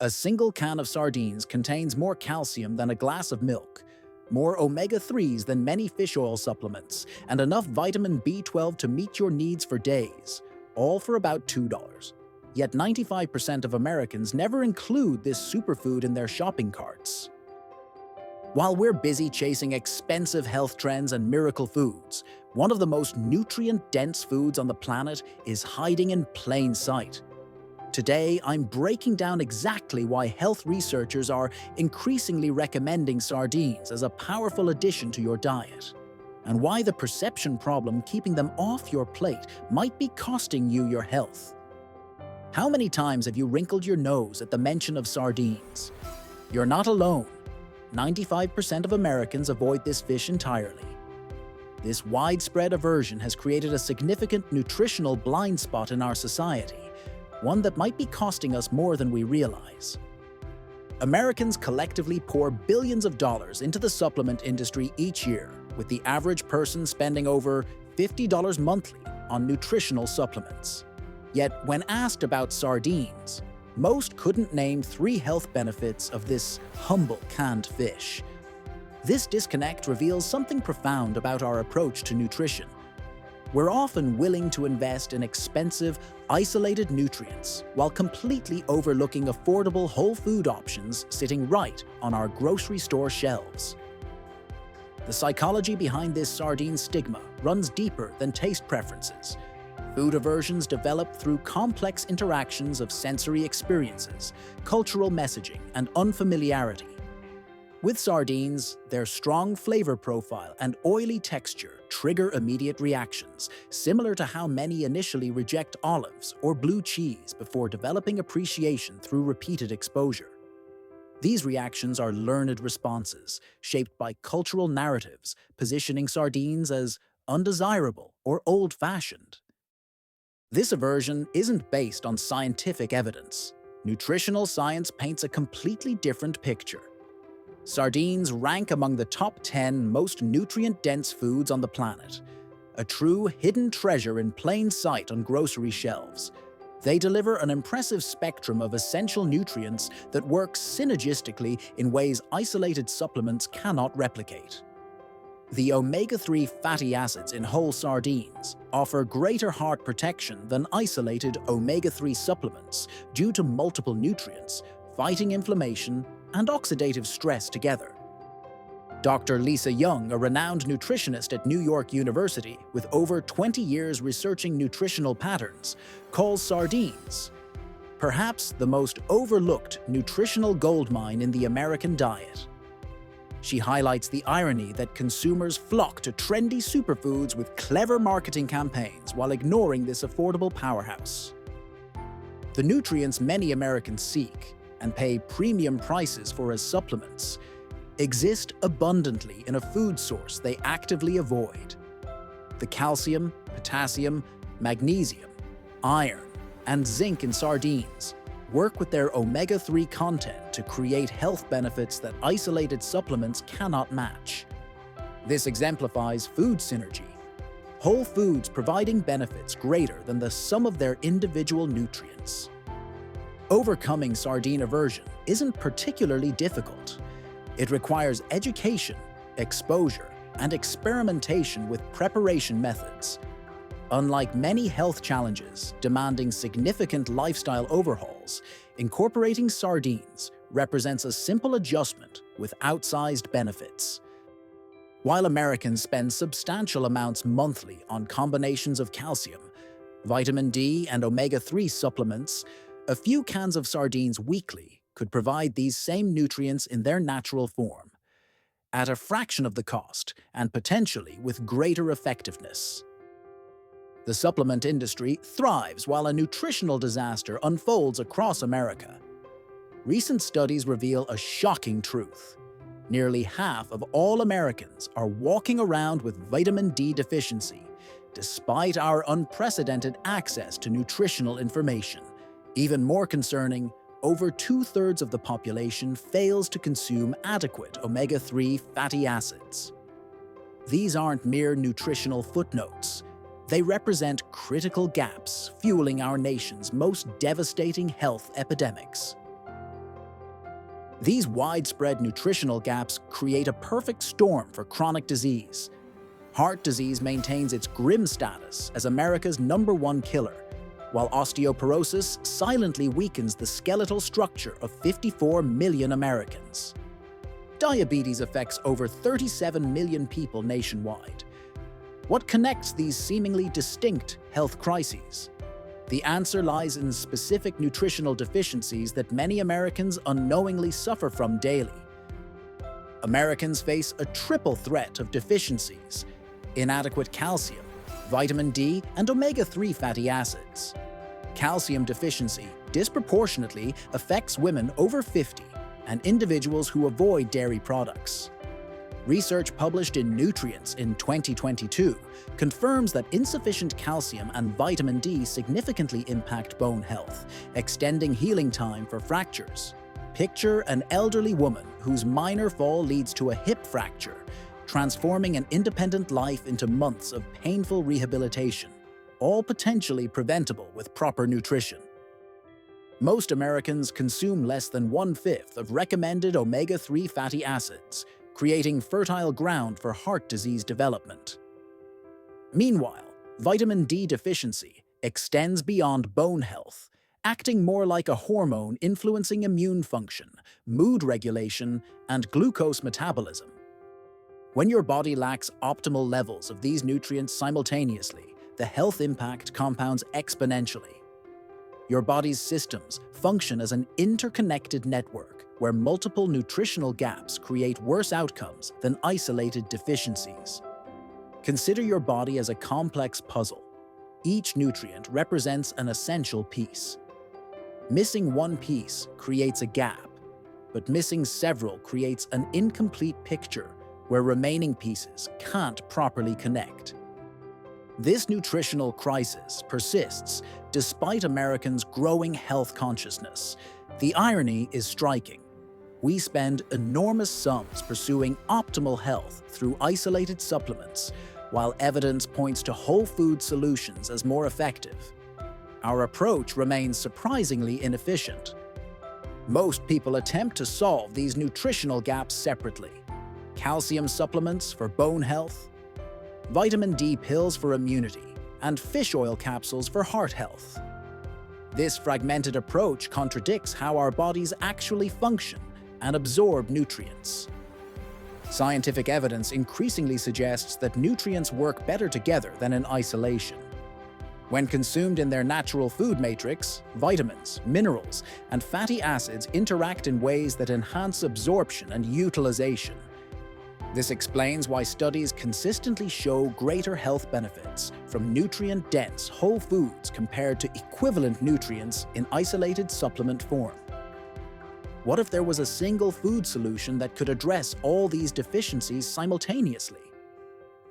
A single can of sardines contains more calcium than a glass of milk, more omega-3s than many fish oil supplements, and enough vitamin B12 to meet your needs for days, all for about $2. Yet 95% of Americans never include this superfood in their shopping carts. While we're busy chasing expensive health trends and miracle foods, one of the most nutrient-dense foods on the planet is hiding in plain sight. Today, I'm breaking down exactly why health researchers are increasingly recommending sardines as a powerful addition to your diet, and why the perception problem keeping them off your plate might be costing you your health. How many times have you wrinkled your nose at the mention of sardines? You're not alone. 95% of Americans avoid this fish entirely. This widespread aversion has created a significant nutritional blind spot in our society, one that might be costing us more than we realize. Americans collectively pour billions of dollars into the supplement industry each year, with the average person spending over $50 monthly on nutritional supplements. Yet, when asked about sardines, most couldn't name 3 health benefits of this humble canned fish. This disconnect reveals something profound about our approach to nutrition. We're often willing to invest in expensive, isolated nutrients while completely overlooking affordable whole food options sitting right on our grocery store shelves. The psychology behind this sardine stigma runs deeper than taste preferences. Food aversions develop through complex interactions of sensory experiences, cultural messaging, and unfamiliarity. With sardines, their strong flavor profile and oily texture trigger immediate reactions, similar to how many initially reject olives or blue cheese before developing appreciation through repeated exposure. These reactions are learned responses, shaped by cultural narratives, positioning sardines as undesirable or old-fashioned. This aversion isn't based on scientific evidence. Nutritional science paints a completely different picture. Sardines rank among the top 10 most nutrient-dense foods on the planet, a true hidden treasure in plain sight on grocery shelves. They deliver an impressive spectrum of essential nutrients that work synergistically in ways isolated supplements cannot replicate. The omega-3 fatty acids in whole sardines offer greater heart protection than isolated omega-3 supplements due to multiple nutrients, fighting inflammation and oxidative stress together. Dr. Lisa Young, a renowned nutritionist at New York University with over 20 years researching nutritional patterns, calls sardines perhaps the most overlooked nutritional goldmine in the American diet. She highlights the irony that consumers flock to trendy superfoods with clever marketing campaigns while ignoring this affordable powerhouse. The nutrients many Americans seek and pay premium prices for as supplements exist abundantly in a food source they actively avoid. The calcium, potassium, magnesium, iron, and zinc in sardines work with their omega-3 content to create health benefits that isolated supplements cannot match. This exemplifies food synergy, whole foods providing benefits greater than the sum of their individual nutrients. Overcoming sardine aversion isn't particularly difficult. It requires education, exposure, and experimentation with preparation methods. Unlike many health challenges demanding significant lifestyle overhauls, incorporating sardines represents a simple adjustment with outsized benefits. While Americans spend substantial amounts monthly on combinations of calcium, vitamin D, and omega-3 supplements, a few cans of sardines weekly could provide these same nutrients in their natural form, at a fraction of the cost and potentially with greater effectiveness. The supplement industry thrives while a nutritional disaster unfolds across America. Recent studies reveal a shocking truth. Nearly half of all Americans are walking around with vitamin D deficiency, despite our unprecedented access to nutritional information. Even more concerning, over 2/3 of the population fails to consume adequate omega-3 fatty acids. These aren't mere nutritional footnotes. They represent critical gaps fueling our nation's most devastating health epidemics. These widespread nutritional gaps create a perfect storm for chronic disease. Heart disease maintains its grim status as America's #1 killer, while osteoporosis silently weakens the skeletal structure of 54 million Americans. Diabetes affects over 37 million people nationwide. What connects these seemingly distinct health crises? The answer lies in specific nutritional deficiencies that many Americans unknowingly suffer from daily. Americans face a triple threat of deficiencies: inadequate calcium, vitamin D, and omega-3 fatty acids. Calcium deficiency disproportionately affects women over 50 and individuals who avoid dairy products. Research published in Nutrients in 2022 confirms that insufficient calcium and vitamin D significantly impact bone health, extending healing time for fractures. Picture an elderly woman whose minor fall leads to a hip fracture, transforming an independent life into months of painful rehabilitation, all potentially preventable with proper nutrition. Most Americans consume less than 1/5 of recommended omega-3 fatty acids, creating fertile ground for heart disease development. Meanwhile, vitamin D deficiency extends beyond bone health, acting more like a hormone influencing immune function, mood regulation, and glucose metabolism. When your body lacks optimal levels of these nutrients simultaneously, the health impact compounds exponentially. Your body's systems function as an interconnected network where multiple nutritional gaps create worse outcomes than isolated deficiencies. Consider your body as a complex puzzle. Each nutrient represents an essential piece. Missing one piece creates a gap, but missing several creates an incomplete picture where remaining pieces can't properly connect. This nutritional crisis persists despite Americans' growing health consciousness. The irony is striking. We spend enormous sums pursuing optimal health through isolated supplements, while evidence points to whole food solutions as more effective. Our approach remains surprisingly inefficient. Most people attempt to solve these nutritional gaps separately: calcium supplements for bone health, vitamin D pills for immunity, and fish oil capsules for heart health. This fragmented approach contradicts how our bodies actually function and absorb nutrients. Scientific evidence increasingly suggests that nutrients work better together than in isolation. When consumed in their natural food matrix, vitamins, minerals, and fatty acids interact in ways that enhance absorption and utilization. This explains why studies consistently show greater health benefits from nutrient-dense whole foods compared to equivalent nutrients in isolated supplement form. What if there was a single food solution that could address all these deficiencies simultaneously?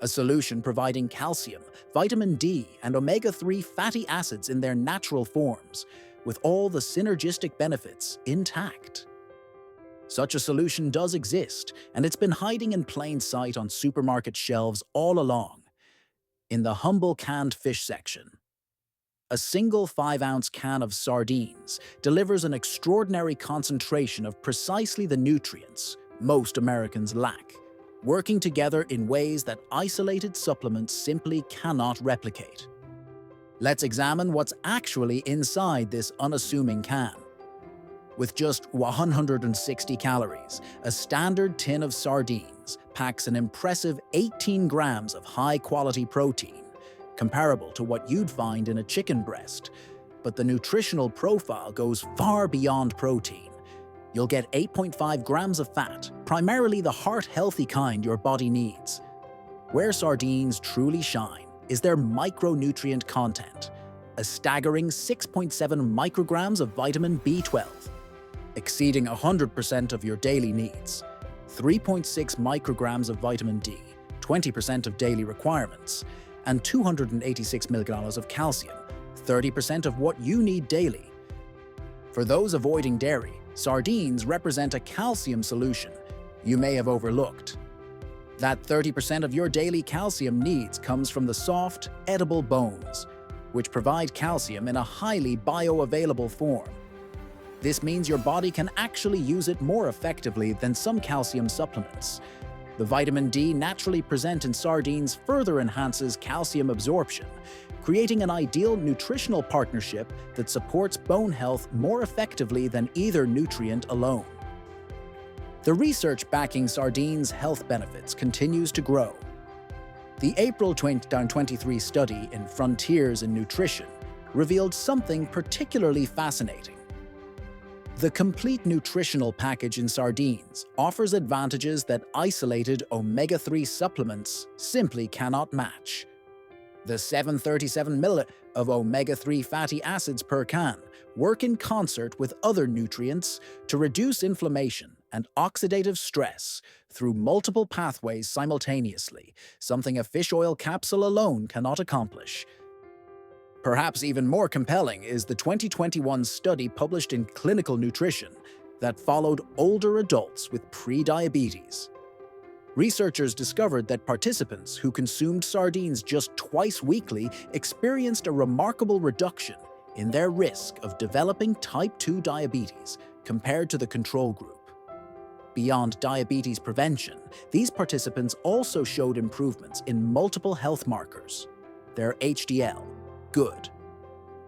A solution providing calcium, vitamin D, and omega-3 fatty acids in their natural forms, with all the synergistic benefits intact. Such a solution does exist, and it's been hiding in plain sight on supermarket shelves all along. In the humble canned fish section. A single 5-ounce can of sardines delivers an extraordinary concentration of precisely the nutrients most Americans lack, working together in ways that isolated supplements simply cannot replicate. Let's examine what's actually inside this unassuming can. With just 160 calories, a standard tin of sardines packs an impressive 18 grams of high-quality protein, comparable to what you'd find in a chicken breast. But the nutritional profile goes far beyond protein. You'll get 8.5 grams of fat, primarily the heart-healthy kind your body needs. Where sardines truly shine is their micronutrient content, a staggering 6.7 micrograms of vitamin B12, exceeding 100% of your daily needs, 3.6 micrograms of vitamin D, 20% of daily requirements, and 286 milligrams of calcium, 30% of what you need daily. For those avoiding dairy, sardines represent a calcium solution you may have overlooked. That 30% of your daily calcium needs comes from the soft, edible bones, which provide calcium in a highly bioavailable form. This means your body can actually use it more effectively than some calcium supplements. The vitamin D naturally present in sardines further enhances calcium absorption, creating an ideal nutritional partnership that supports bone health more effectively than either nutrient alone. The research backing sardines' health benefits continues to grow. The April 2023 study in Frontiers in Nutrition revealed something particularly fascinating. The complete nutritional package in sardines offers advantages that isolated omega-3 supplements simply cannot match. The 737 ml of omega-3 fatty acids per can work in concert with other nutrients to reduce inflammation and oxidative stress through multiple pathways simultaneously, something a fish oil capsule alone cannot accomplish. Perhaps even more compelling is the 2021 study published in Clinical Nutrition that followed older adults with pre-diabetes. Researchers discovered that participants who consumed sardines just twice weekly experienced a remarkable reduction in their risk of developing type 2 diabetes compared to the control group. Beyond diabetes prevention, these participants also showed improvements in multiple health markers. Their HDL, good.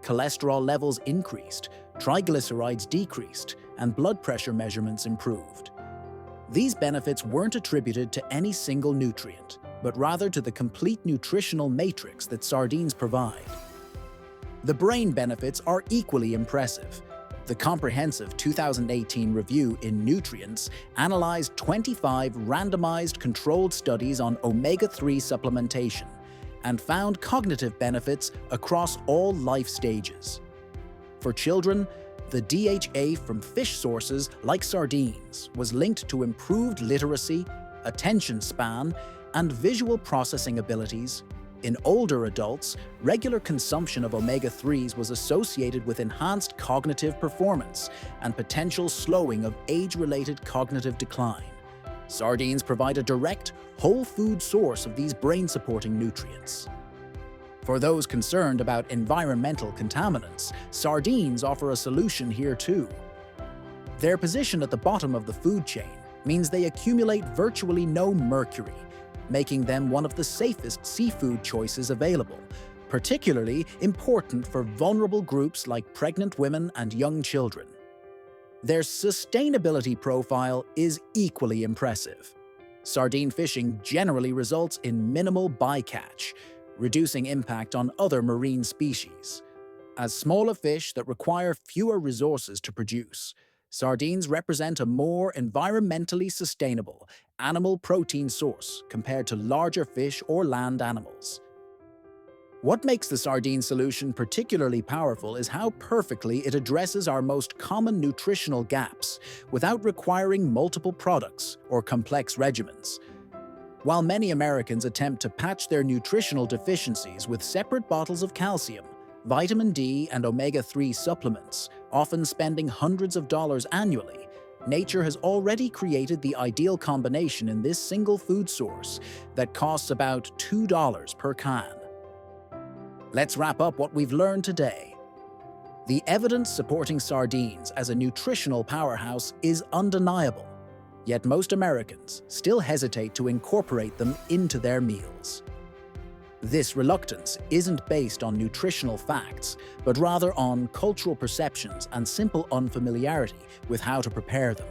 Cholesterol levels increased, triglycerides decreased, and blood pressure measurements improved. These benefits weren't attributed to any single nutrient, but rather to the complete nutritional matrix that sardines provide. The brain benefits are equally impressive. The comprehensive 2018 review in Nutrients analyzed 25 randomized controlled studies on omega-3 supplementation and found cognitive benefits across all life stages. For children, the DHA from fish sources like sardines was linked to improved literacy, attention span, and visual processing abilities. In older adults, regular consumption of omega-3s was associated with enhanced cognitive performance and potential slowing of age-related cognitive decline. Sardines provide a direct, whole food source of these brain-supporting nutrients. For those concerned about environmental contaminants, sardines offer a solution here too. Their position at the bottom of the food chain means they accumulate virtually no mercury, making them one of the safest seafood choices available, particularly important for vulnerable groups like pregnant women and young children. Their sustainability profile is equally impressive. Sardine fishing generally results in minimal bycatch, reducing impact on other marine species. As smaller fish that require fewer resources to produce, sardines represent a more environmentally sustainable animal protein source compared to larger fish or land animals. What makes the sardine solution particularly powerful is how perfectly it addresses our most common nutritional gaps without requiring multiple products or complex regimens. While many Americans attempt to patch their nutritional deficiencies with separate bottles of calcium, vitamin D, and omega-3 supplements, often spending hundreds of dollars annually, nature has already created the ideal combination in this single food source that costs about $2 per can. Let's wrap up what we've learned today. The evidence supporting sardines as a nutritional powerhouse is undeniable, yet most Americans still hesitate to incorporate them into their meals. This reluctance isn't based on nutritional facts, but rather on cultural perceptions and simple unfamiliarity with how to prepare them.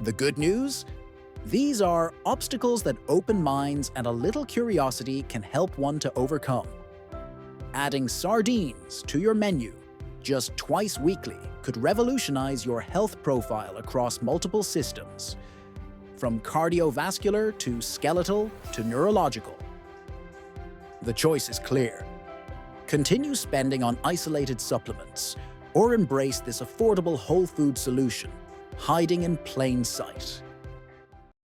The good news? These are obstacles that open minds and a little curiosity can help one to overcome. Adding sardines to your menu just twice weekly could revolutionize your health profile across multiple systems, from cardiovascular to skeletal to neurological. The choice is clear. Continue spending on isolated supplements or embrace this affordable whole food solution, hiding in plain sight.